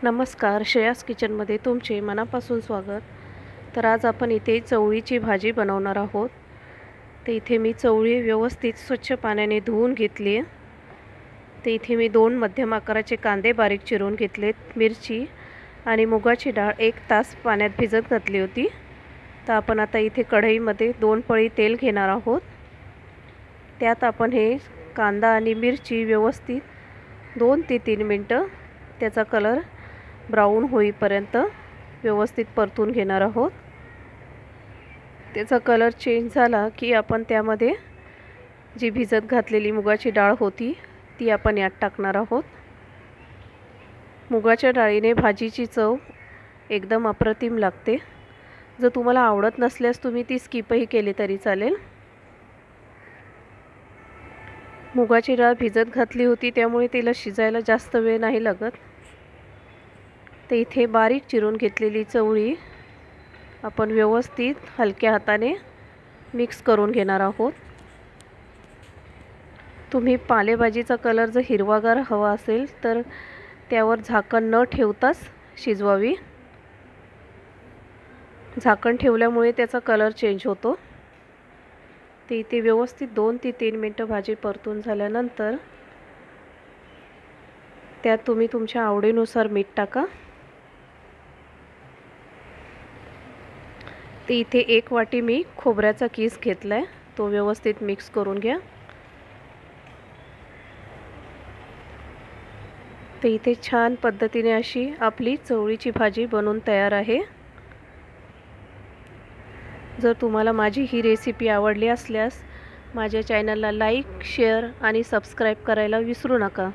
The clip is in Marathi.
नमस्कार, श्रेयास किचनमध्ये तुमचे मनापासून स्वागत. तर आज आपण इथे चवळीची भाजी बनवणार आहोत. तर इथे मी चवळी व्यवस्थित स्वच्छ पाण्याने धुवून घेतली आहे. तर इथे मी 2 मध्यम आकाराचे कांदे बारीक चिरून घेतलेत, मिरची आणि मुगाची डाळ 1 तास पाण्यात भिजत घातली होती. तर आपण आता इथे कढईमध्ये 2 पळी तेल घेणार आहोत. त्यात आपण हे कांदा आणि मिरची व्यवस्थित 2 ते 3 मिनटं त्याचा कलर ब्राऊन होईपर्यंत व्यवस्थित परतून घेणार आहोत. त्याचा कलर चेंज झाला की आपण त्यामध्ये जी भिजत घातलेली मुगाची डाळ होती ती आपण यात टाकणार आहोत. मुगाच्या डाळीने भाजीची चव एकदम अप्रतिम लागते. जर तुम्हाला आवडत नसल्यास तुम्ही ती स्किपही केली तरी चालेल. मुगाची डाळ भिजत घातली होती त्यामुळे तिला शिजायला जास्त वेळ नाही लागत. तर इथे बारीक चिरून घेतलेली चवळी आपण व्यवस्थित हलक्या हाताने मिक्स करून घेणार आहोत. तुम्ही पालेभाजीचा कलर जर हिरवागार हवा असेल तर त्यावर झाकण न ठेवताच शिजवावी. झाकण ठेवल्यामुळे त्याचा कलर चेंज होतो. ते इथे व्यवस्थित 2 ते 3 मिनटं भाजी परतून झाल्यानंतर त्यात तुम्ही तुमच्या आवडीनुसार मीठ टाका. ते इथे 1 वाटी मी खोबऱ्याचा किस घेतलाय, तो व्यवस्थित मिक्स करून घ्या. तर इथे छान पद्धतीने अशी आपली चवळीची भाजी बनवून तयार आहे. जर तुम्हाला माझी ही रेसिपी आवडली असल्यास माझ्या चॅनलला लाईक, शेअर आणि सबस्क्राईब करायला विसरू नका.